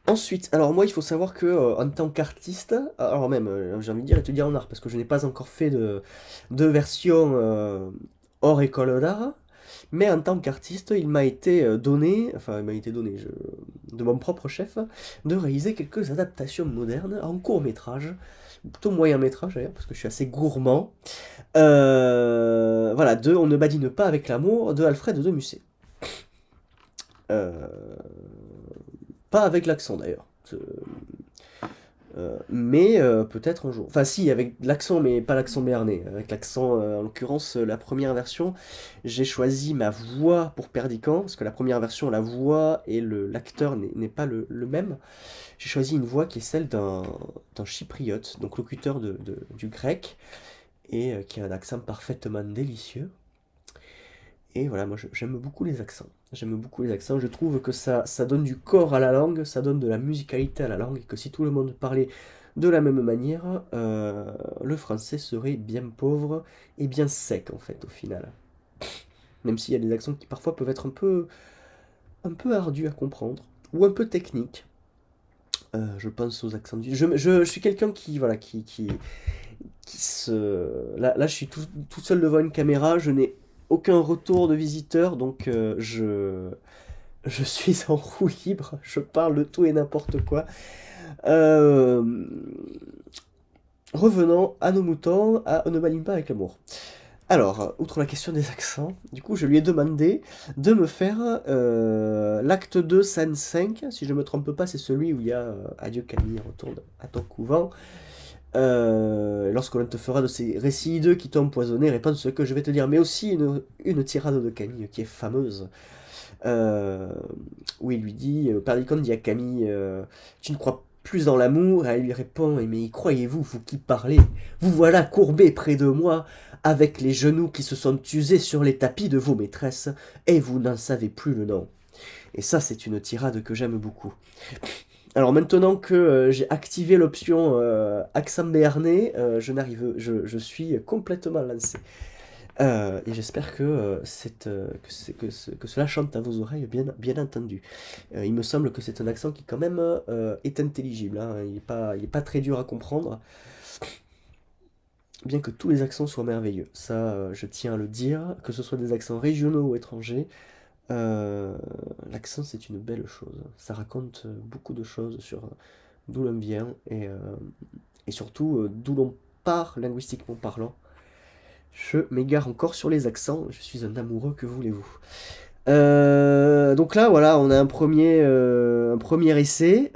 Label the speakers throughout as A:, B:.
A: Ensuite, alors moi, il faut savoir que en tant qu'artiste, alors même, j'ai envie de dire étudiant en art, parce que je n'ai pas encore fait de version hors école d'art, mais en tant qu'artiste, il m'a été donné, enfin, il m'a été donné de mon propre chef, de réaliser quelques adaptations modernes en court métrage, plutôt moyen métrage d'ailleurs, parce que je suis assez gourmand. Voilà, de On ne badine pas avec l'amour de Alfred de Musset. Euh, Pas avec l'accent d'ailleurs. Mais peut-être un jour. Enfin, si, avec l'accent, mais pas l'accent béarnais. Avec l'accent, en l'occurrence, la première version, j'ai choisi ma voix pour Perdican, parce que la première version, la voix et l'acteur n'est pas le même. J'ai choisi une voix qui est celle d'un chypriote, donc locuteur du grec, et qui a un accent parfaitement délicieux. Et voilà, moi j'aime beaucoup les accents. J'aime beaucoup les accents. Je trouve que ça donne du corps à la langue, ça donne de la musicalité à la langue, et que si tout le monde parlait de la même manière, le français serait bien pauvre et bien sec en fait au final. Même s'il y a des accents qui parfois peuvent être un peu ardus à comprendre, ou un peu techniques. Je pense aux accents du... Je suis quelqu'un qui, voilà, qui se... Là, je suis tout seul devant une caméra, je n'ai aucun retour de visiteur, donc je suis en roue libre, je parle de tout et n'importe quoi. Euh, Revenons à nos moutons, à On ne maligne pas avec l'amour. Alors, outre la question des accents, du coup, je lui ai demandé de me faire l'acte 2, scène 5. Si je ne me trompe pas, c'est celui où il y a Adieu Camille, retourne à ton couvent. Lorsque l'on te fera de ces récits hideux qui t'ont empoisonné, réponds ce que je vais te dire, mais aussi une tirade de Camille qui est fameuse, euh, où il lui dit, Perdicon dit à Camille, tu ne crois plus dans l'amour, et elle lui répond, mais y croyez-vous, vous qui parlez, vous voilà courbé près de moi, avec les genoux qui se sont usés sur les tapis de vos maîtresses, et vous n'en savez plus le nom. Et ça, c'est une tirade que j'aime beaucoup. Alors maintenant que j'ai activé l'option accent béarnais, je suis complètement lancé. Et j'espère que, que cela chante à vos oreilles, bien entendu. Il me semble que c'est un accent qui quand même est intelligible, hein. Il est pas très dur à comprendre, bien que tous les accents soient merveilleux. Ça, je tiens à le dire, que ce soit des accents régionaux ou étrangers. euh, L'accent, c'est une belle chose. Ça raconte beaucoup de choses sur d'où l'on vient et surtout d'où l'on part linguistiquement parlant. Je m'égare encore sur les accents, je suis un amoureux, que voulez-vous. Donc là, voilà, on a un premier essai,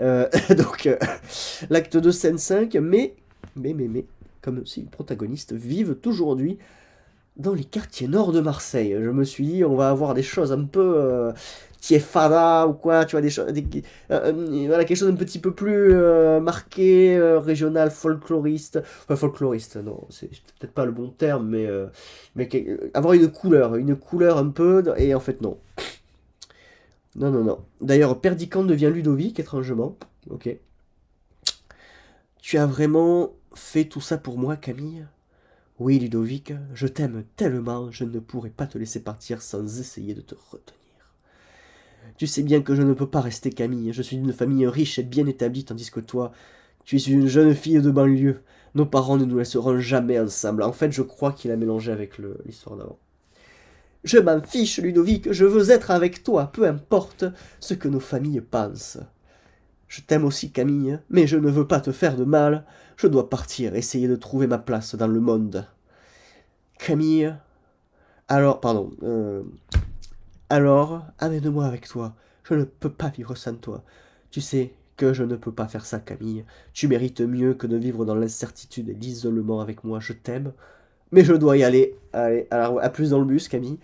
A: l'acte 2, scène 5, mais, comme si les protagonistes vivent aujourd'hui dans les quartiers nord de Marseille. Je me suis dit, on va avoir des choses un peu tiefada ou quoi, tu vois, voilà, quelque chose un petit peu plus marqué, régional, folkloriste. Enfin, folkloriste, non, c'est peut-être pas le bon terme, avoir une couleur un peu, et en fait, non. Non, non, non. D'ailleurs, Perdican devient Ludovic, étrangement. Ok. Tu as vraiment fait tout ça pour moi, Camille? Oui, Ludovic, je t'aime tellement, je ne pourrais pas te laisser partir sans essayer de te retenir. Tu sais bien que je ne peux pas rester Camille, je suis d'une famille riche et bien établie, tandis que toi, tu es une jeune fille de banlieue. Nos parents ne nous laisseront jamais ensemble. En fait, je crois qu'il a mélangé avec l'histoire d'avant. Je m'en fiche, Ludovic, je veux être avec toi, peu importe ce que nos familles pensent. Je t'aime aussi, Camille, mais je ne veux pas te faire de mal. Je dois partir, essayer de trouver ma place dans le monde. Camille, pardon, alors, amène-moi avec toi. Je ne peux pas vivre sans toi. Tu sais que je ne peux pas faire ça, Camille. Tu mérites mieux que de vivre dans l'incertitude et l'isolement avec moi. Je t'aime, mais je dois y aller. Allez, alors, à plus dans le bus, Camille.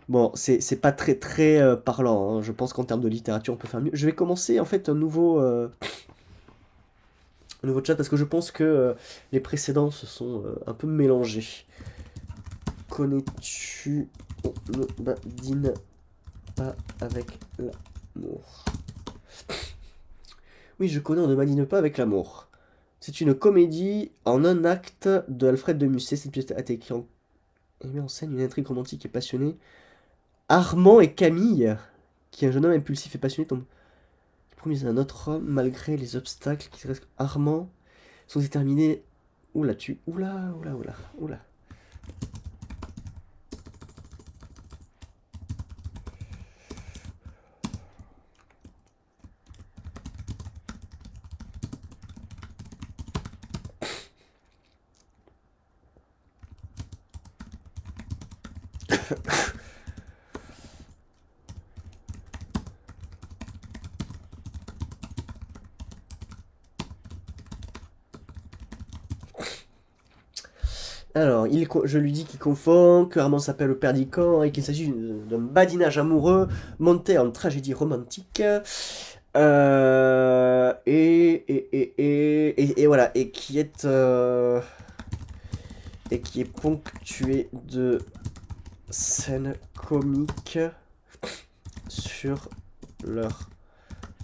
A: Bon, c'est pas très très parlant, hein. Je pense qu'en termes de littérature, on peut faire mieux. Je vais commencer en fait un nouveau chat parce que je pense que les précédents se sont un peu mélangés. Connais-tu On ne badine pas avec l'amour? Oui, je connais On ne badine pas avec l'amour. C'est une comédie en un acte de Alfred de Musset. Cette pièce a été écrite et met en scène une intrigue romantique et passionnée. Armand et Camille, qui est un jeune homme impulsif et passionné, promise à un autre homme, malgré les obstacles qui restent Armand, sont déterminés. Oula, Oula, oula, oula, oula. Alors, je lui dis qu'il confond, que Armand s'appelle le Perdicant et qu'il s'agit d'un badinage amoureux monté en tragédie romantique. Et voilà, et qui est ponctué de scènes comiques sur leur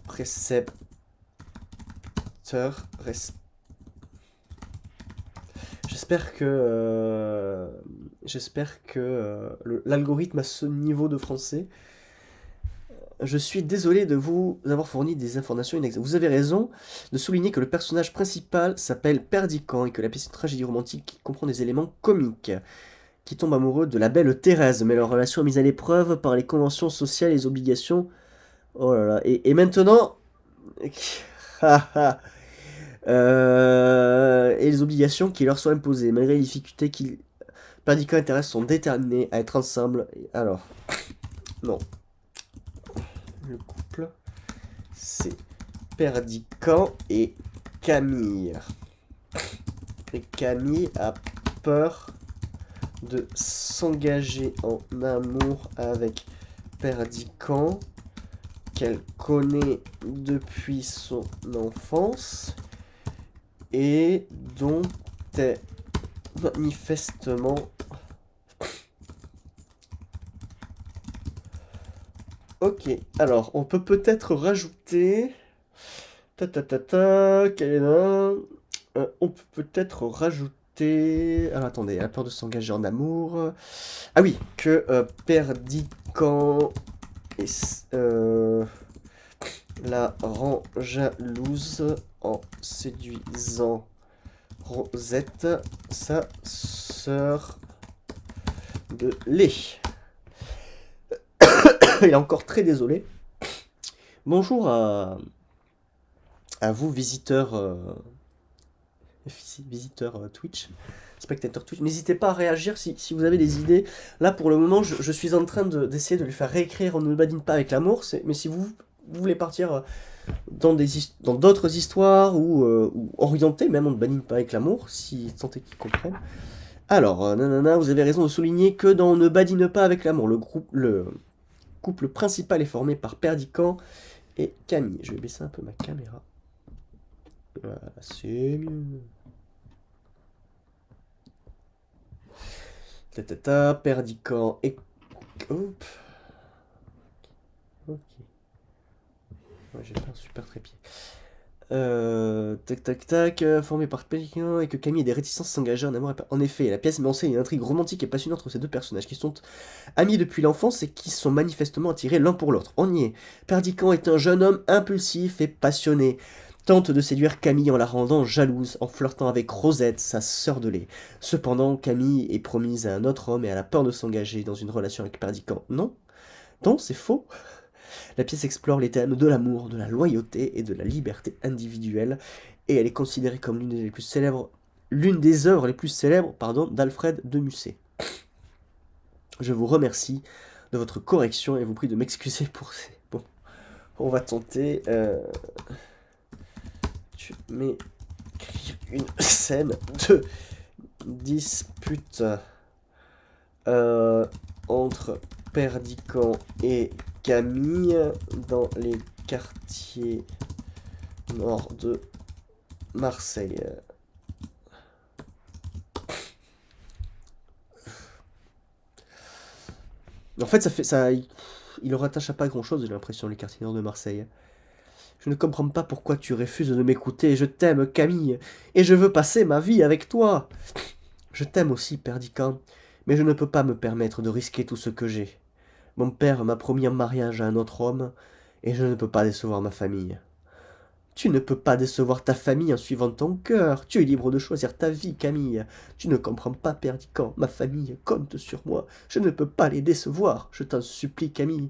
A: précepteur J'espère que l'algorithme a ce niveau de français. Je suis désolé de vous avoir fourni des informations inexactes. Vous avez raison de souligner que le personnage principal s'appelle Perdicant et que la pièce est une tragédie romantique qui comprend des éléments comiques, qui tombe amoureux de la belle Thérèse, mais leur relation est mise à l'épreuve par les conventions sociales et les obligations. Oh là là. Et maintenant... et les obligations qui leur sont imposées, malgré les difficultés qu'ils... Perdicant et Thérèse sont déterminés à être ensemble. Alors, non. Le couple, c'est Perdicant et Camille. Et Camille a peur de s'engager en amour avec Perdicant, qu'elle connaît depuis son enfance et dont est manifestement ok. Alors on peut-être rajouter on peut peut-être rajouter. Alors attendez, elle a peur de s'engager en amour. Ah oui, que Perdicant la rend jalouse en séduisant Rosette, sa sœur de lait. Il est encore très désolé. Bonjour à vous, visiteurs, Twitch, spectateurs Twitch. N'hésitez pas à réagir si vous avez des idées. Là, pour le moment, je suis en train d'essayer de lui faire réécrire On ne badine pas avec l'amour. Mais si vous voulez partir dans d'autres histoires ou orienter, même On ne badine pas avec l'amour, si tant est qu'ils comprennent. Alors, nanana, vous avez raison de souligner que dans On ne badine pas avec l'amour, le couple principal est formé par Perdicant et Camille. Je vais baisser un peu ma caméra. Voilà, c'est mieux. Perdicant et... Hop. Ok. Ouais, j'ai pas un super trépied. Formé par Perdicant et que Camille ait des réticences à s'engager en amour. En effet, la pièce met en scène une intrigue romantique et passionnante entre ces deux personnages qui sont amis depuis l'enfance et qui sont manifestement attirés l'un pour l'autre. On y est. Perdicant est un jeune homme impulsif et passionné. Tente de séduire Camille en la rendant jalouse, en flirtant avec Rosette, sa sœur de lait. Cependant, Camille est promise à un autre homme et elle a peur de s'engager dans une relation avec Perdicant. Non, c'est faux. La pièce explore les thèmes de l'amour, de la loyauté et de la liberté individuelle, et elle est considérée comme l'une des œuvres les plus célèbres, d'Alfred de Musset. Je vous remercie de votre correction et vous prie de m'excuser pour ces... Bon, on va tenter... Tu m'écris une scène de dispute entre Perdicant et Camille dans les quartiers nord de Marseille. En fait, il ne rattache à pas grand-chose, j'ai l'impression, les quartiers nord de Marseille. Je ne comprends pas pourquoi tu refuses de m'écouter. Je t'aime, Camille, et je veux passer ma vie avec toi. Je t'aime aussi, Perdicant, mais je ne peux pas me permettre de risquer tout ce que j'ai. Mon père m'a promis un mariage à un autre homme, et je ne peux pas décevoir ma famille. Tu ne peux pas décevoir ta famille en suivant ton cœur. Tu es libre de choisir ta vie, Camille. Tu ne comprends pas, Perdicant. Ma famille compte sur moi. Je ne peux pas les décevoir. Je t'en supplie, Camille.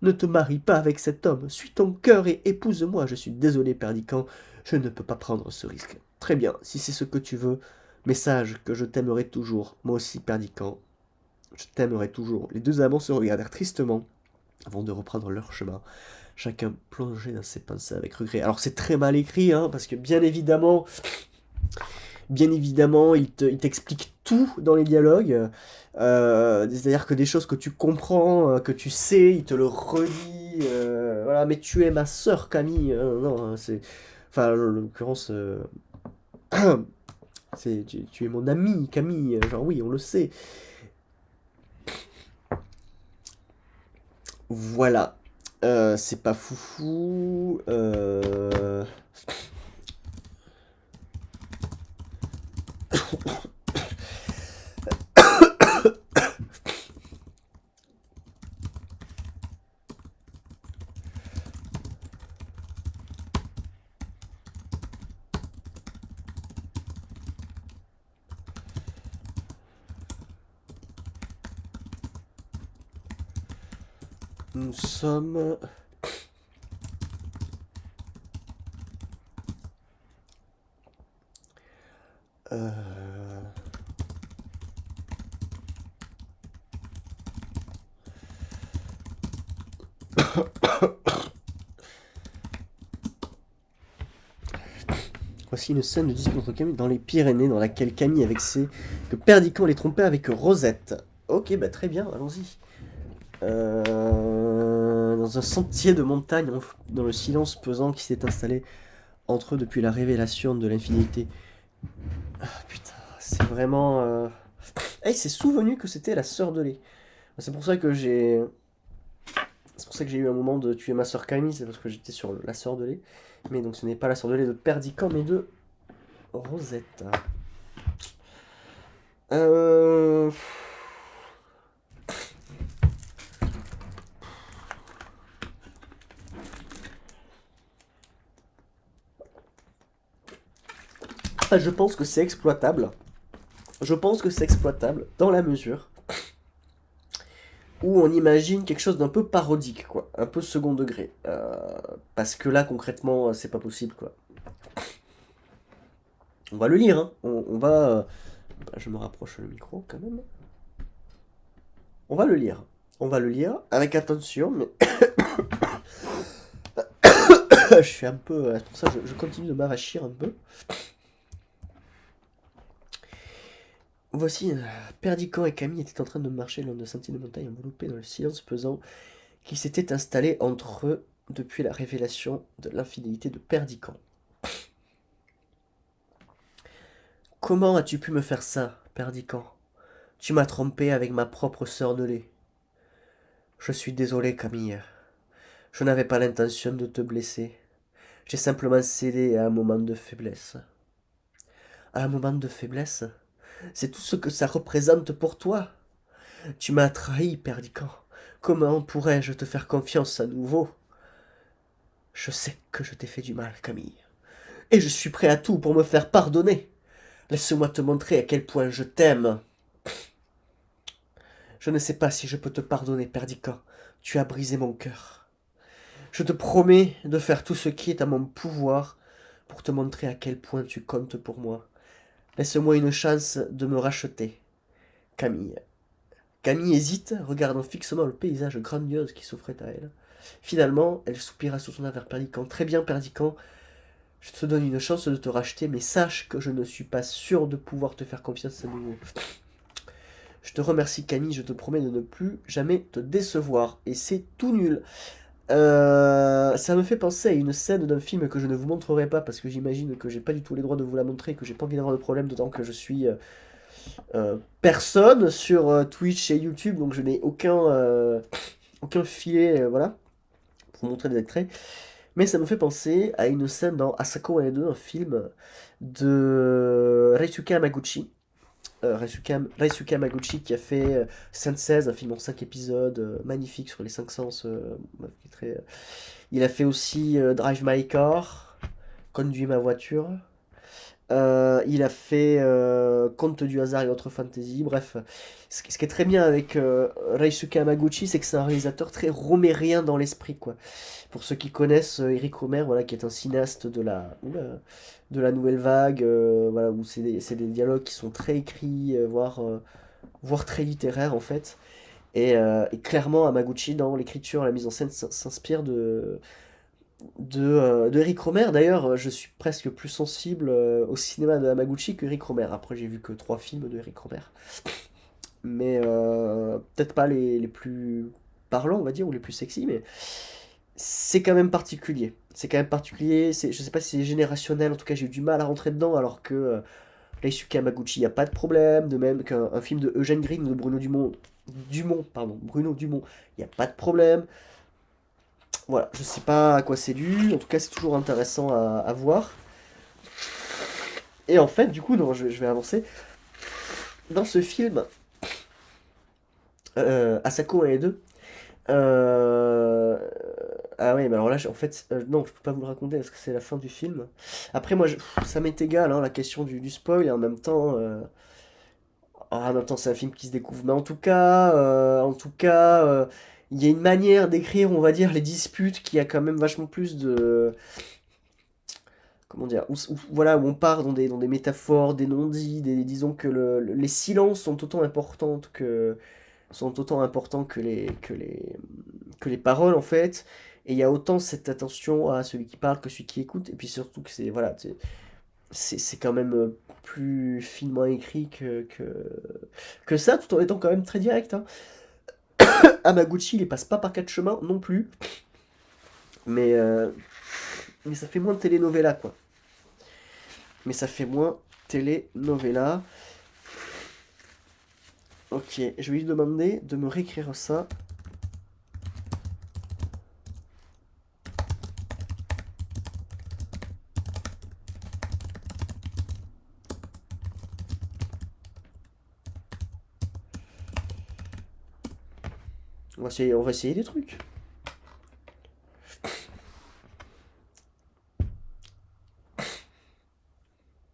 A: Ne te marie pas avec cet homme. Suis ton cœur et épouse-moi. Je suis désolé, Perdicant. Je ne peux pas prendre ce risque. Très bien, si c'est ce que tu veux. Mais sache que je t'aimerai toujours. Moi aussi, Perdicant. Je t'aimerai toujours. Les deux amants se regardèrent tristement avant de reprendre leur chemin. Chacun plongé dans ses pensées avec regret. Alors c'est très mal écrit, hein, parce que bien évidemment, il t'explique tout dans les dialogues. C'est-à-dire que des choses que tu comprends, que tu sais, il te le redit. Voilà, mais tu es ma sœur, Camille. Non, hein, c'est... Enfin, en l'occurrence, tu es mon ami, Camille. Genre, oui, on le sait. Voilà. C'est pas foufou. Nous sommes... Euh... Voici une scène de dispute entre Camille dans les Pyrénées, dans laquelle Camille avec ses... que Perdicant les trompait avec Rosette. Ok, bah très bien, allons-y. Dans un sentier de montagne, dans le silence pesant qui s'est installé entre eux depuis la révélation de l'infidélité. Ah putain, c'est vraiment... il s'est souvenu que c'était la sœur de lait. C'est pour ça que j'ai... C'est pour ça que j'ai eu un moment de tuer ma sœur Camille, c'est parce que j'étais sur la sœur de lait. Mais donc ce n'est pas la sœur de lait de Perdicant, mais de Rosette. Euh... Je pense que c'est exploitable. Je pense que c'est exploitable dans la mesure où on imagine quelque chose d'un peu parodique, quoi. Un peu second degré. Parce que là, concrètement, c'est pas possible, quoi. On va le lire, hein. On va... je me rapproche le micro, quand même. On va le lire. On va le lire avec attention, mais... je suis un peu... C'est pour ça que je continue de m'avachir un peu. Voici, Perdicant et Camille étaient en train de marcher le long de sentiers de montagne enveloppés dans le silence pesant qui s'était installé entre eux depuis la révélation de l'infidélité de Perdicant. Comment as-tu pu me faire ça, Perdicant? Tu m'as trompé avec ma propre sœur de lait. Je suis désolé, Camille. Je n'avais pas l'intention de te blesser. J'ai simplement cédé à un moment de faiblesse. À un moment de faiblesse? C'est tout ce que ça représente pour toi. Tu m'as trahi, Perdicant. Comment pourrais-je te faire confiance à nouveau? Je sais que je t'ai fait du mal, Camille. Et je suis prêt à tout pour me faire pardonner. Laisse-moi te montrer à quel point je t'aime. Je ne sais pas si je peux te pardonner, Perdicant. Tu as brisé mon cœur. Je te promets de faire tout ce qui est à mon pouvoir pour te montrer à quel point tu comptes pour moi. Laisse-moi une chance de me racheter. Camille. Camille hésite, regardant fixement le paysage grandiose qui s'offrait à elle. Finalement, elle soupira sous son air vers Perdicant. Très bien, Perdicant. Je te donne une chance de te racheter, mais sache que je ne suis pas sûr de pouvoir te faire confiance à nouveau. Je te remercie, Camille, je te promets de ne plus jamais te décevoir. Et c'est tout nul. Ça me fait penser à une scène d'un film que je ne vous montrerai pas parce que j'imagine que j'ai pas du tout les droits de vous la montrer et que j'ai pas envie d'avoir de problème, d'autant que je suis personne sur Twitch et YouTube, donc je n'ai aucun filet, voilà, pour montrer des extraits. Mais ça me fait penser à une scène dans Asako et 2, un film de Reisuke Hamaguchi. Reisuke Hamaguchi qui a fait Sainte 16, un film en 5 épisodes, magnifique sur les 5 sens. Il a fait aussi Drive My Car. Conduis ma voiture. Il a fait Conte du hasard et autres fantasy. Bref, ce qui est très bien avec Reisuke Hamaguchi, c'est que c'est un réalisateur très romérien dans l'esprit, quoi. Pour ceux qui connaissent Eric Romer, voilà, qui est un cinéaste de la nouvelle vague, voilà, où c'est des dialogues qui sont très écrits, voire très littéraires en fait. Et clairement, Hamaguchi, dans l'écriture, la mise en scène, s'inspire de Eric Romer. D'ailleurs, je suis presque plus sensible au cinéma de Hamaguchi que Eric Romer. Après, j'ai vu que 3 films de Eric Romer. Mais peut-être pas les plus parlants, on va dire, ou les plus sexy, mais c'est quand même particulier. C'est quand même particulier. Je sais pas si c'est générationnel, en tout cas, j'ai eu du mal à rentrer dedans, alors que Daisuke Hamaguchi, il n'y a pas de problème. De même qu'un film de Eugène Green ou de Bruno Dumont. Bruno Dumont, il n'y a pas de problème. Voilà, je sais pas à quoi c'est dû, en tout cas c'est toujours intéressant à voir. Et en fait, du coup, non, je vais avancer. Dans ce film, Asako 1 et 2, euh, ah ouais, mais alors là, en fait, non, je peux pas vous le raconter parce que c'est la fin du film. Après, moi, ça m'est égal, hein, la question du spoil, et en même temps, c'est un film qui se découvre. Mais en tout cas, il y a une manière d'écrire, on va dire, les disputes qui a quand même vachement plus de, comment dire, voilà, où on part dans des métaphores, des non-dits, disons que les silences sont autant importants que les paroles en fait. Et il y a autant cette attention à celui qui parle que celui qui écoute. Et puis surtout que c'est voilà, c'est quand même plus finement écrit que ça, tout en étant quand même très direct, hein. Hamaguchi, il passe pas par 4 chemins non plus. Mais, euh, mais ça fait moins de telenovela, quoi. Mais ça fait moins telenovela. Ok, je vais lui demander de me réécrire ça. On va essayer des trucs.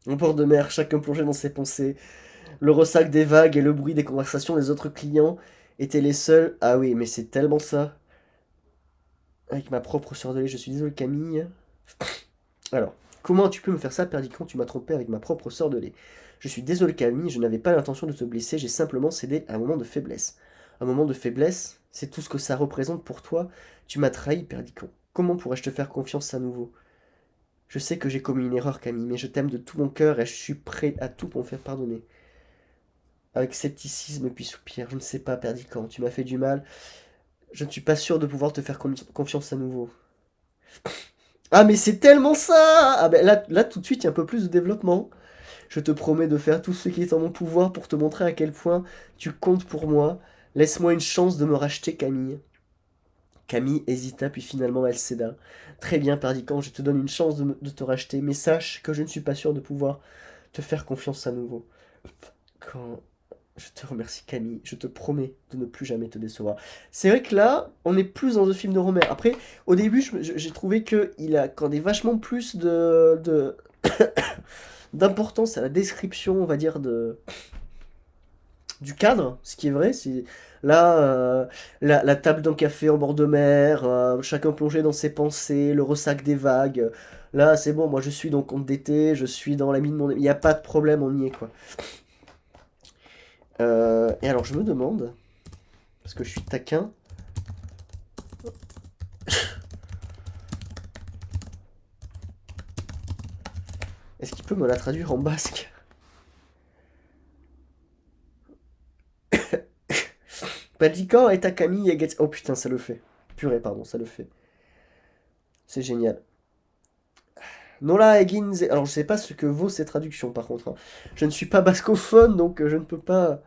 A: En bord de mer, chacun plongé dans ses pensées. Le ressac des vagues et le bruit des conversations des autres clients étaient les seuls. Ah oui, mais c'est tellement ça. Avec ma propre sœur de lait, je suis désolé Camille. Alors, comment tu peux me faire ça, Perdicant? Tu m'as trompé avec ma propre sœur de lait. Je suis désolé Camille, je n'avais pas l'intention de te blesser, j'ai simplement cédé à un moment de faiblesse. Un moment de faiblesse, c'est tout ce que ça représente pour toi. Tu m'as trahi, Perdicant. Comment pourrais-je te faire confiance à nouveau? Je sais que j'ai commis une erreur, Camille, mais je t'aime de tout mon cœur et je suis prêt à tout pour me faire pardonner. Avec scepticisme puis soupir, je ne sais pas, Perdicant, tu m'as fait du mal. Je ne suis pas sûr de pouvoir te faire confiance à nouveau. Ah, mais c'est tellement ça! Ah, ben là, tout de suite, il y a un peu plus de développement. Je te promets de faire tout ce qui est en mon pouvoir pour te montrer à quel point tu comptes pour moi. Laisse-moi une chance de me racheter, Camille. Camille hésita, puis finalement elle céda. Très bien, Perdicant, je te donne une chance de te racheter, mais sache que je ne suis pas sûr de pouvoir te faire confiance à nouveau. Quand je te remercie, Camille. Je te promets de ne plus jamais te décevoir. C'est vrai que là, on est plus dans un film de Romer. Après, au début, j'ai trouvé qu'il accordait vachement plus d'importance à la description, on va dire, du cadre, ce qui est vrai. C'est là, la table d'un café en bord de mer, chacun plongé dans ses pensées, le ressac des vagues. Là, c'est bon, moi je suis dans le conte d'été, je suis dans la mine de mon... Il n'y a pas de problème, on y est, quoi. Et alors, je me demande, parce que je suis taquin, est-ce qu'il peut me la traduire en basque? Palican et Takami Yagetsu. Oh putain, ça le fait. Purée, pardon, ça le fait. C'est génial. Nola Egin. Alors, je sais pas ce que vaut ces traductions, par contre, hein. Je ne suis pas bascophone, donc je ne peux pas.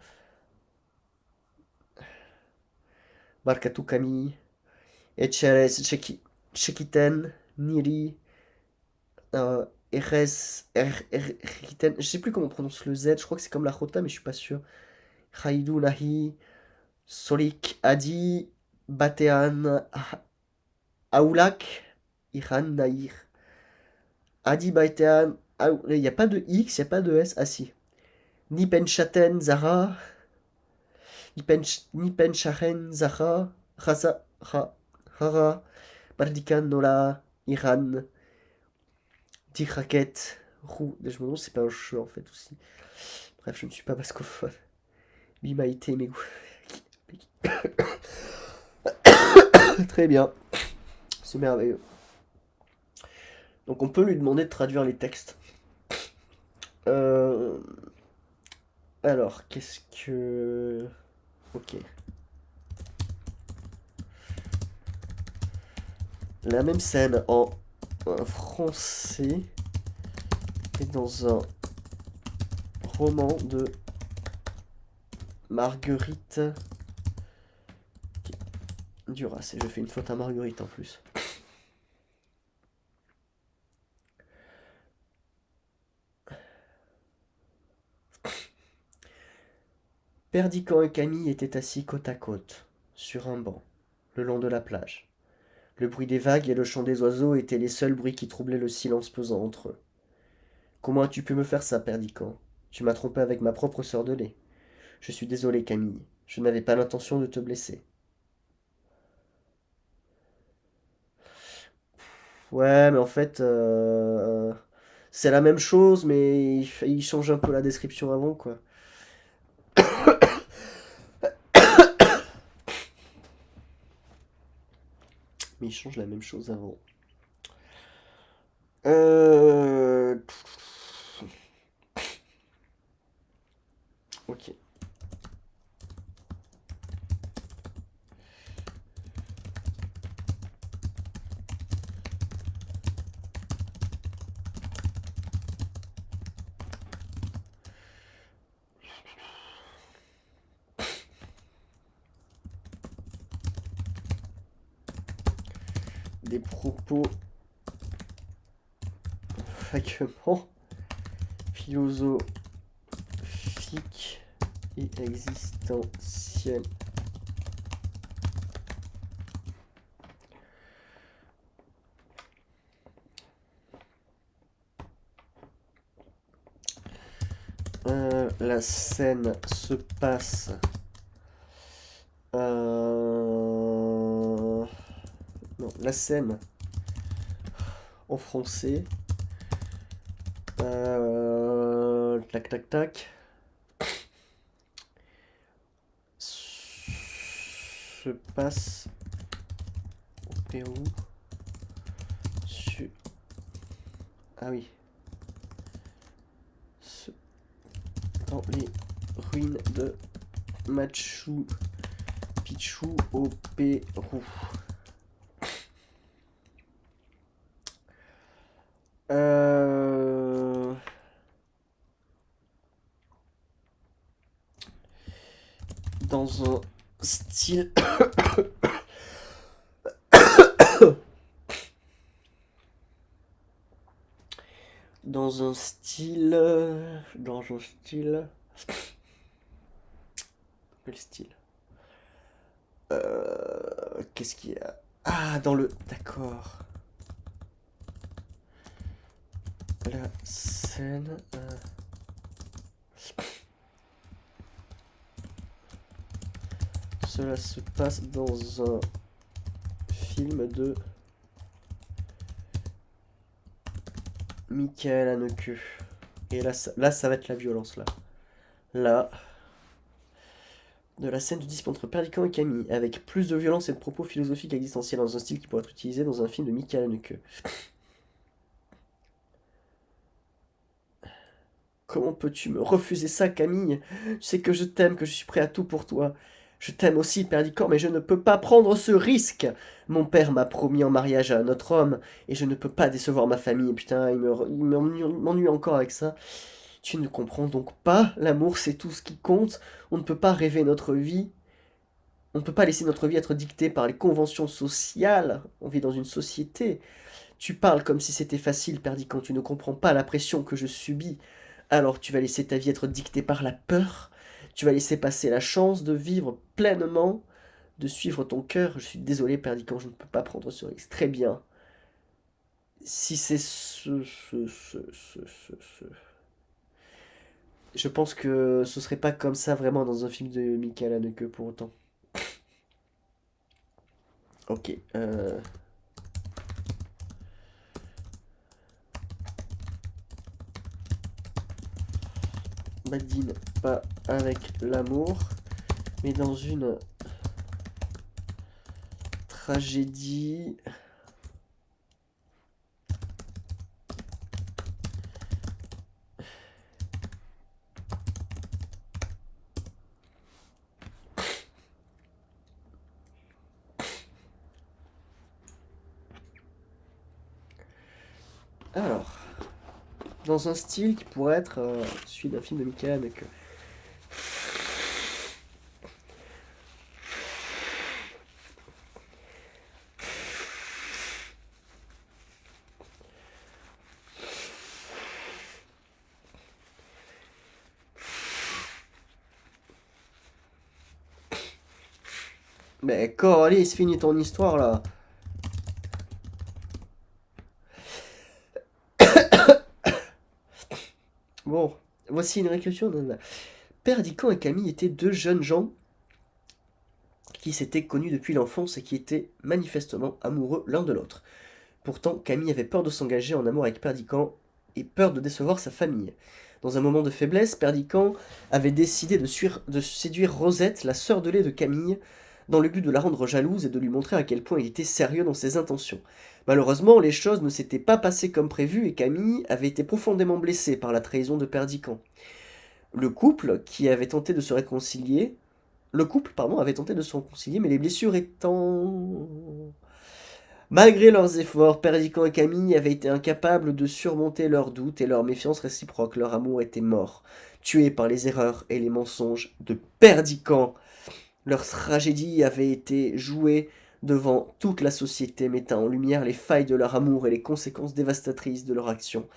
A: Barkatu Kami. Echeres Chekiten. Niri. Erkiten. Je sais plus comment on prononce le Z. Je crois que c'est comme la Jota, mais je suis pas sûr. Raidu Nahi. Solik Adi. Batean. Aulak. Iran Nair. Adi Baitean. Ah, il n'y a pas de X, il n'y a pas de S. Ah si. Nipenchaten Zara. Nipenshachen Zara. Raza. Hara. Bardikan Nola. Iran. Tikraket. Rou. Je me demande si c'est pas un che en fait aussi. Bref, je ne suis pas bascophone. Bimaïté, mais très bien. C'est merveilleux. Donc on peut lui demander de traduire les textes. Euh, Alors, qu'est-ce que... Ok. La même scène en français et dans un roman de Marguerite Duras. Et je fais une faute à Marguerite en plus. Perdican et Camille étaient assis côte à côte, sur un banc, le long de la plage. Le bruit des vagues et le chant des oiseaux étaient les seuls bruits qui troublaient le silence pesant entre eux. Comment as-tu pu me faire ça, Perdican? Tu m'as trompé avec ma propre sœur de lait. Je suis désolé, Camille. Je n'avais pas l'intention de te blesser. Ouais, mais en fait, c'est la même chose, mais il change un peu la description avant, quoi. Mais il change la même chose avant. Euh... Ok. Des propos vaguement philosophiques et existentiels. La scène se passe non, la scène en français. Tac tac tac. Se passe au Pérou. Su... Ah oui. Dans les ruines de Machu Picchu au Pérou. Dans un style dans un style quel style qu'est-ce qu'il y a? Ah, dans le... D'accord. La scène... Cela se passe dans un film de Michael Haneke. Et là, ça va être la violence, là. Là... De la scène de dispute entre Perdican et Camille, avec plus de violence et de propos philosophiques existentiels dans un style qui pourrait être utilisé dans un film de Michael Haneke. Comment peux-tu me refuser ça, Camille? Tu sais que je t'aime, que je suis prêt à tout pour toi. Je t'aime aussi, Perdican, mais je ne peux pas prendre ce risque. Mon père m'a promis en mariage à un autre homme, et je ne peux pas décevoir ma famille. Putain, il m'ennuie encore avec ça. Tu ne comprends donc pas, l'amour c'est tout ce qui compte. On ne peut pas rêver notre vie. On ne peut pas laisser notre vie être dictée par les conventions sociales. On vit dans une société. Tu parles comme si c'était facile, Perdican. Tu ne comprends pas la pression que je subis. Alors tu vas laisser ta vie être dictée par la peur. Tu vas laisser passer la chance de vivre pleinement, de suivre ton cœur. Je suis désolé, Perdican, je ne peux pas prendre ce risque. Très bien. si c'est je pense que ce serait pas comme ça vraiment dans un film de Michael Haneke pour autant. Ok. Badine, pas avec l'amour, mais dans une tragédie. Alors, dans un style qui pourrait être celui d'un film de Michael Haneke. Mais Coralie, finis ton histoire là. Bon, voici une réécriture. Perdican et Camille étaient deux jeunes gens qui s'étaient connus depuis l'enfance et qui étaient manifestement amoureux l'un de l'autre. Pourtant, Camille avait peur de s'engager en amour avec Perdican et peur de décevoir sa famille. Dans un moment de faiblesse, Perdican avait décidé de séduire Rosette, la sœur de lait de Camille, dans le but de la rendre jalouse et de lui montrer à quel point il était sérieux dans ses intentions. Malheureusement, les choses ne s'étaient pas passées comme prévu et Camille avait été profondément blessée par la trahison de Perdican. Le couple, qui avait tenté de se réconcilier, le couple, pardon, avait tenté de se réconcilier, mais les blessures étant... Malgré leurs efforts, Perdican et Camille avaient été incapables de surmonter leurs doutes et leur méfiance réciproque. Leur amour était mort, tué par les erreurs et les mensonges de Perdican. Leur tragédie avait été jouée devant toute la société, mettant en lumière les failles de leur amour et les conséquences dévastatrices de leur action.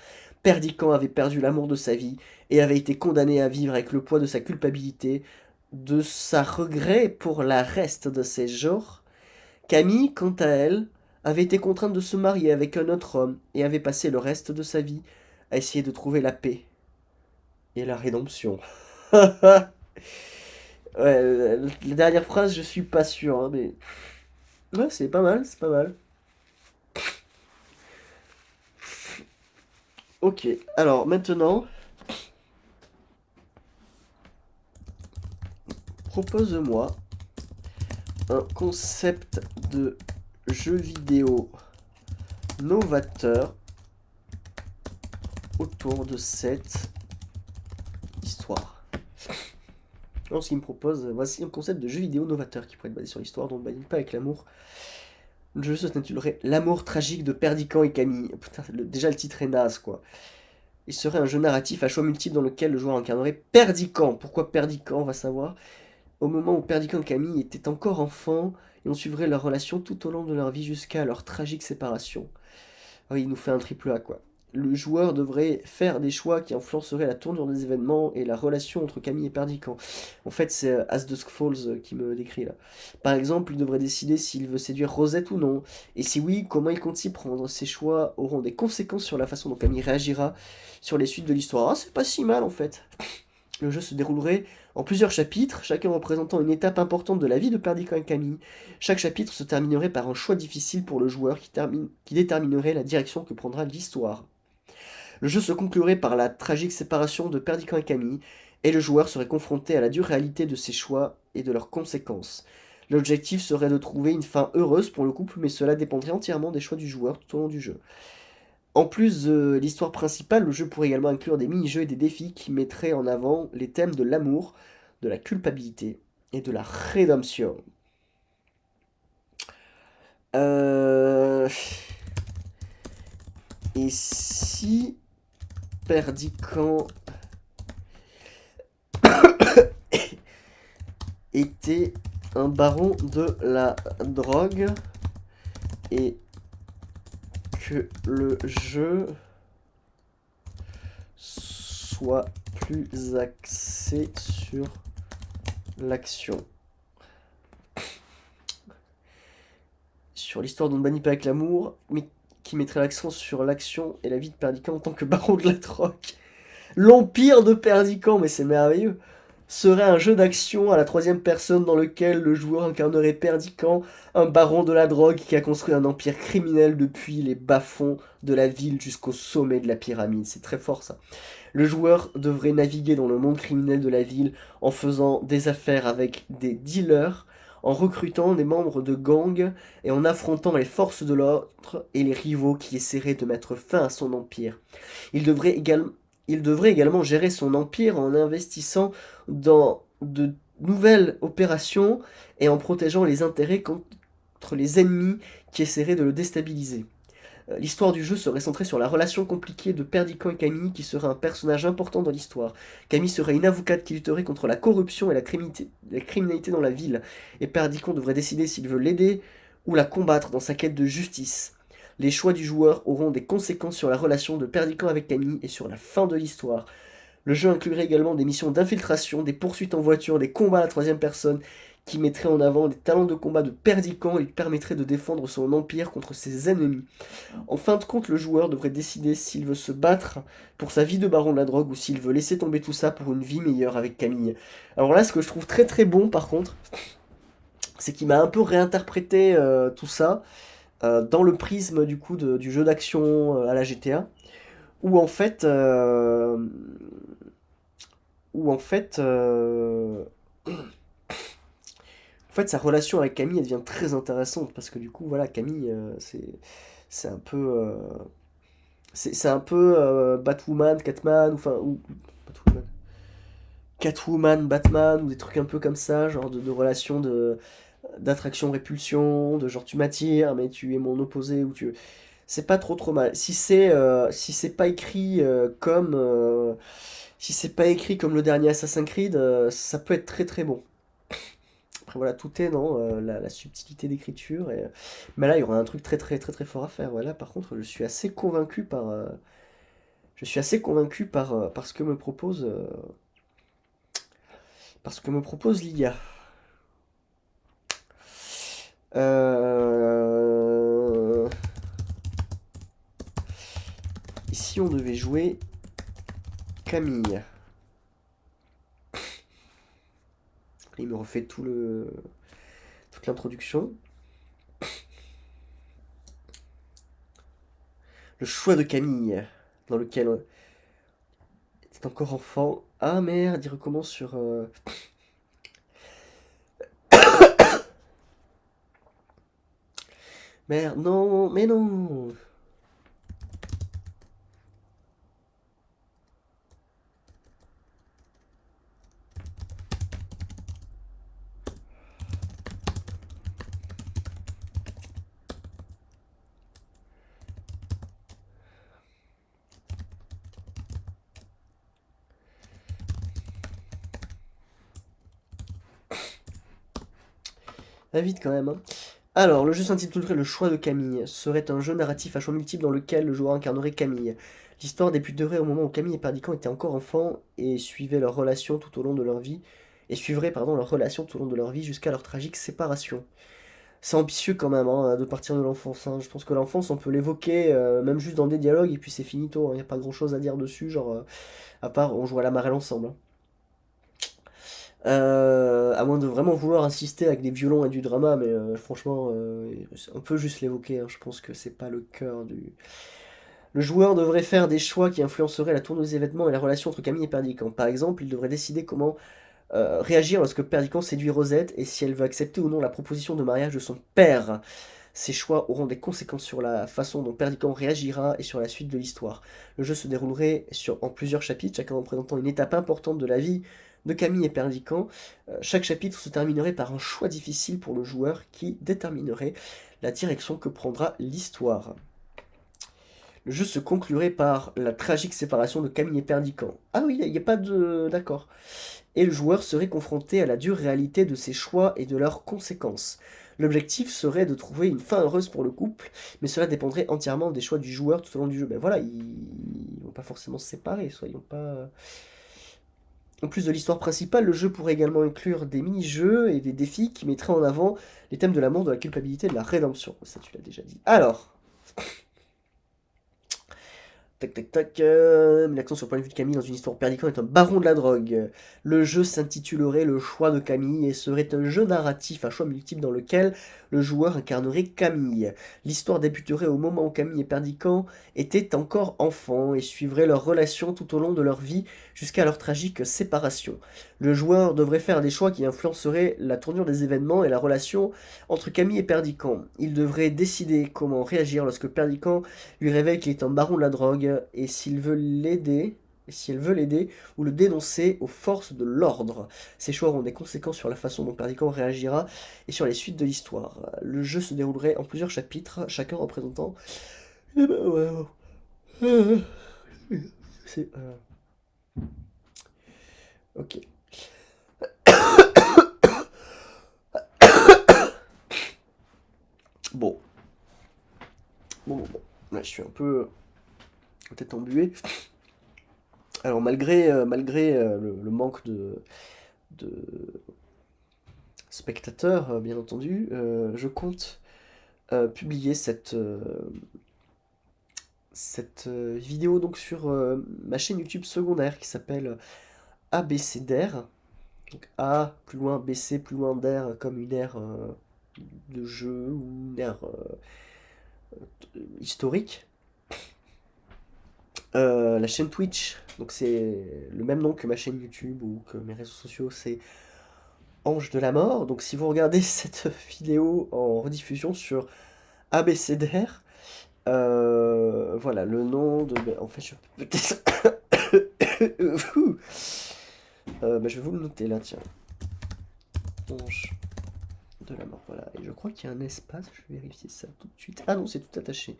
A: Perdican avait perdu l'amour de sa vie et avait été condamné à vivre avec le poids de sa culpabilité, de sa regret pour la reste de ses jours. Camille, quant à elle, avait été contrainte de se marier avec un autre homme et avait passé le reste de sa vie à essayer de trouver la paix et la rédemption. Ouais, la dernière phrase, je suis pas sûr, hein, mais... Ouais, c'est pas mal, c'est pas mal. Ok, alors maintenant, propose-moi un concept de jeu vidéo novateur autour de cette histoire. Alors, ce qu'il me propose, voici un concept de jeu vidéo novateur qui pourrait être basé sur l'histoire, dont ne pas avec l'amour. Le jeu s'intitulerait L'amour tragique de Perdican et Camille. Putain, déjà le titre est naze, quoi. Il serait un jeu narratif à choix multiples dans lequel le joueur incarnerait Perdican. Pourquoi Perdican, on va savoir. Au moment où Perdican et Camille étaient encore enfants, et on suivrait leur relation tout au long de leur vie jusqu'à leur tragique séparation. Oui, il nous fait un triple A, quoi. Le joueur devrait faire des choix qui influenceraient la tournure des événements et la relation entre Camille et Perdican. En fait, c'est As Dusk Falls qui me décrit là. Par exemple, il devrait décider s'il veut séduire Rosette ou non, et si oui, comment il compte s'y prendre. Ces choix auront des conséquences sur la façon dont Camille réagira sur les suites de l'histoire. Ah, c'est pas si mal en fait. Le jeu se déroulerait en plusieurs chapitres, chacun représentant une étape importante de la vie de Perdican et Camille. Chaque chapitre se terminerait par un choix difficile pour le joueur qui déterminerait la direction que prendra l'histoire. Le jeu se conclurait par la tragique séparation de Perdican et Camille, et le joueur serait confronté à la dure réalité de ses choix et de leurs conséquences. L'objectif serait de trouver une fin heureuse pour le couple, mais cela dépendrait entièrement des choix du joueur tout au long du jeu. En plus de l'histoire principale, le jeu pourrait également inclure des mini-jeux et des défis qui mettraient en avant les thèmes de l'amour, de la culpabilité et de la rédemption. Euh... Et si Perdican était un baron de la drogue et que le jeu soit plus axé sur l'action. Sur l'histoire d'On ne bannit pas avec l'amour, mais qui mettrait l'accent sur l'action et la vie de Perdican en tant que baron de la drogue. L'Empire de Perdican, mais c'est merveilleux, serait un jeu d'action à la troisième personne dans lequel le joueur incarnerait Perdican, un baron de la drogue qui a construit un empire criminel depuis les bas-fonds de la ville jusqu'au sommet de la pyramide. C'est très fort ça. Le joueur devrait naviguer dans le monde criminel de la ville en faisant des affaires avec des dealers, en recrutant des membres de gangs et en affrontant les forces de l'ordre et les rivaux qui essaieraient de mettre fin à son empire. Il devrait également gérer son empire en investissant dans de nouvelles opérations et en protégeant les intérêts contre les ennemis qui essaieraient de le déstabiliser. L'histoire du jeu serait centrée sur la relation compliquée de Perdican et Camille, qui serait un personnage important dans l'histoire. Camille serait une avocate qui lutterait contre la corruption et la criminalité dans la ville, et Perdican devrait décider s'il veut l'aider ou la combattre dans sa quête de justice. Les choix du joueur auront des conséquences sur la relation de Perdican avec Camille et sur la fin de l'histoire. Le jeu inclurait également des missions d'infiltration, des poursuites en voiture, des combats à la troisième personne, qui mettraient en avant des talents de combat de Perdican et lui permettraient de défendre son empire contre ses ennemis. En fin de compte, le joueur devrait décider s'il veut se battre pour sa vie de baron de la drogue ou s'il veut laisser tomber tout ça pour une vie meilleure avec Camille. Alors là, ce que je trouve très très bon par contre, c'est qu'il m'a un peu réinterprété tout ça dans le prisme du coup du jeu d'action à la GTA, où en fait, où en fait, en fait, sa relation avec Camille elle devient très intéressante parce que du coup, voilà, Camille, c'est un peu, c'est un peu Batwoman, Catman, enfin, ou Batwoman, Catwoman, Batman, ou des trucs un peu comme ça, genre de relation d'attraction-répulsion, de genre tu m'attires, mais tu es mon opposé, ou tu. C'est pas trop trop mal. Si c'est pas écrit comme. Si c'est pas écrit comme le dernier Assassin's Creed, ça peut être très très bon. Après voilà, tout est dans la subtilité d'écriture. Mais là, il y aura un truc très très très très fort à faire. Voilà, par contre, je suis assez convaincu par ce que me propose, l'IA. Euh... Ici, on devait jouer Camille. Il me refait toute l'introduction. Le choix de Camille, dans lequel on était encore enfant. Ah merde, il recommence sur. Merde, non, mais non. Va vite quand même, hein. Alors, le jeu s'intitulerait Le choix de Camille. Ce serait un jeu narratif à choix multiples dans lequel le joueur incarnerait Camille. L'histoire débuterait au moment où Camille et Perdican étaient encore enfants et suivait leur relation tout au long de leur vie. Et suivrait, pardon, leur relation tout au long de leur vie jusqu'à leur tragique séparation. C'est ambitieux quand même, hein, de partir de l'enfance, hein. Je pense que l'enfance, on peut l'évoquer, même juste dans des dialogues, et puis c'est finito. Il n'y a pas grand chose à dire dessus, genre, à part on joue à la marelle ensemble, hein. À moins de vraiment vouloir insister avec des violons et du drama, mais franchement, on peut juste l'évoquer, hein. Je pense que c'est pas le cœur du. Le joueur devrait faire des choix qui influenceraient la tournure des événements et la relation entre Camille et Perdican. Par exemple, il devrait décider comment réagir lorsque Perdican séduit Rosette et si elle veut accepter ou non la proposition de mariage de son père. Ces choix auront des conséquences sur la façon dont Perdican réagira et sur la suite de l'histoire. Le jeu se déroulerait en plusieurs chapitres, chacun représentant une étape importante de la vie de Camille et Perdican. Chaque chapitre se terminerait par un choix difficile pour le joueur qui déterminerait la direction que prendra l'histoire. Le jeu se conclurait par la tragique séparation de Camille et Perdican. Ah oui, il n'y a pas de. D'accord. Et le joueur serait confronté à la dure réalité de ses choix et de leurs conséquences. L'objectif serait de trouver une fin heureuse pour le couple, mais cela dépendrait entièrement des choix du joueur tout au long du jeu. Ben voilà, ils vont pas forcément se séparer, soyons pas. En plus de l'histoire principale, le jeu pourrait également inclure des mini-jeux et des défis qui mettraient en avant les thèmes de l'amour, de la culpabilité et de la rédemption. Ça, tu l'as déjà dit. Alors, Tac tac tac. L'accent sur le point de vue de Camille dans une histoire où Perdicant est un baron de la drogue. Le jeu s'intitulerait Le choix de Camille et serait un jeu narratif à choix multiples dans lequel le joueur incarnerait Camille. L'histoire débuterait au moment où Camille et Perdicant étaient encore enfants et suivrait leur relation tout au long de leur vie jusqu'à leur tragique séparation. Le joueur devrait faire des choix qui influenceraient la tournure des événements et la relation entre Camille et Perdicant. Il devrait décider comment réagir lorsque Perdicant lui révèle qu'il est un baron de la drogue et s'il veut l'aider, si elle veut l'aider ou le dénoncer aux forces de l'ordre. Ces choix auront des conséquences sur la façon dont Perdicant réagira et sur les suites de l'histoire. Le jeu se déroulerait en plusieurs chapitres, chacun représentant... Eh ben, ouais, c'est... Ok. Bon. Bon. Là, je suis un peu... peut-être embué. Alors, malgré le manque de spectateurs, bien entendu, je compte publier cette vidéo donc sur ma chaîne YouTube secondaire qui s'appelle ABCDR. Donc A, plus loin, BC, plus loin d'air, comme une aire de jeu ou une aire historique. La chaîne Twitch, donc c'est le même nom que ma chaîne YouTube ou que mes réseaux sociaux, c'est Ange de la Mort. Donc si vous regardez cette vidéo en rediffusion sur ABCDR, voilà, le nom de... En fait, je peux peut-être... je vais vous le noter là, tiens. Ange de la Mort, voilà. Et je crois qu'il y a un espace, je vais vérifier ça tout de suite. Ah non, c'est tout attaché.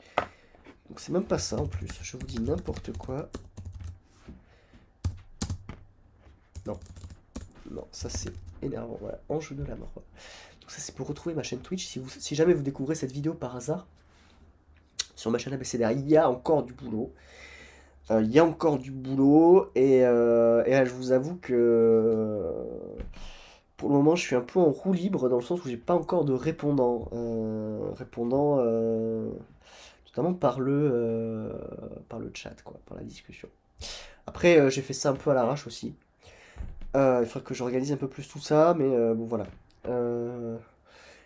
A: Donc c'est même pas ça en plus, je vous dis n'importe quoi. Non, ça c'est énervant, voilà. Ange de la Mort. Voilà. Donc ça c'est pour retrouver ma chaîne Twitch. Si jamais vous découvrez cette vidéo par hasard, sur ma chaîne ABCDR, il y a encore du boulot. Il y a encore du boulot et là, je vous avoue que pour le moment je suis un peu en roue libre dans le sens où j'ai pas encore de répondant notamment par le chat, quoi, par la discussion. Après j'ai fait ça un peu à l'arrache aussi. Il faudrait que j'organise un peu plus tout ça, mais bon voilà.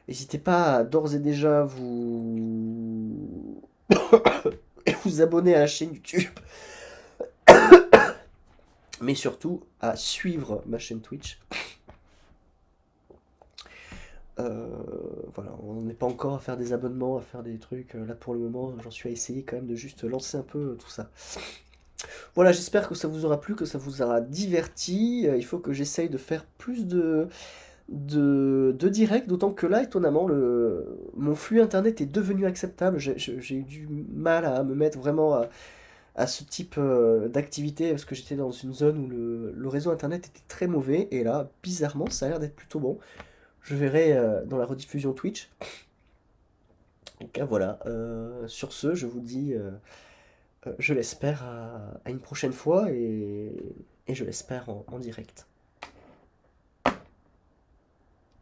A: N'hésitez pas à d'ores et déjà vous abonner à la chaîne YouTube, mais surtout à suivre ma chaîne Twitch. Voilà, on n'est pas encore à faire des abonnements, à faire des trucs. Là pour le moment, j'en suis à essayer quand même de juste lancer un peu tout ça. Voilà, j'espère que ça vous aura plu, que ça vous aura diverti. Il faut que j'essaye de faire plus de direct, d'autant que là, étonnamment, mon flux internet est devenu acceptable. J'ai eu du mal à me mettre vraiment à ce type d'activité parce que j'étais dans une zone où le réseau internet était très mauvais. Et là, bizarrement, ça a l'air d'être plutôt bon. Je verrai dans la rediffusion Twitch. Donc voilà, sur ce, je vous dis, je l'espère à une prochaine fois et je l'espère en direct.